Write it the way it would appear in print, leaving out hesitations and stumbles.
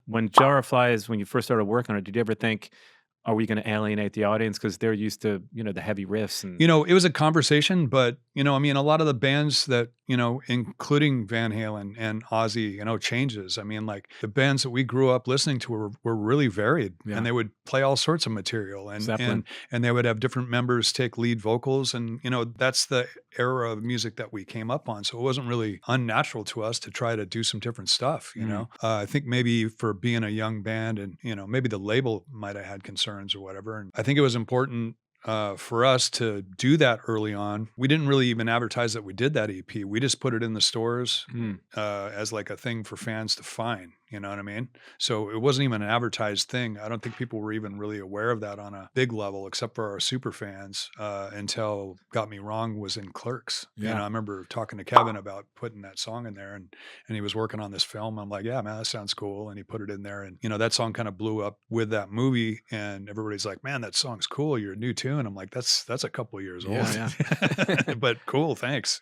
when Jar of Flies, when you first started working on it, did you ever think, are we going to alienate the audience because they're used to, the heavy riffs and It was a conversation, but, I mean, a lot of the bands that, including Van Halen and Ozzy, changes. I mean, like the bands that we grew up listening to were really varied, yeah, and they would play all sorts of material, and Zeppelin? they would have different members take lead vocals, and that's the era of music that we came up on. So it wasn't really unnatural to us to try to do some different stuff. Mm, I think maybe for being a young band, and maybe the label might have had concerns or whatever. And I think it was important for us to do that early on. We didn't really even advertise that we did that EP. We just put it in the stores mm. as like a thing for fans to find. You know what I mean? So it wasn't even an advertised thing. I don't think people were even really aware of that on a big level, except for our super fans, until Got Me Wrong was in Clerks. Yeah. I remember talking to Kevin about putting that song in there, and he was working on this film. I'm like, yeah, man, that sounds cool. And he put it in there. And, that song kind of blew up with that movie. And everybody's like, man, that song's cool. You're a new tune. I'm like, that's a couple of years old, Yeah, yeah. but cool. Thanks.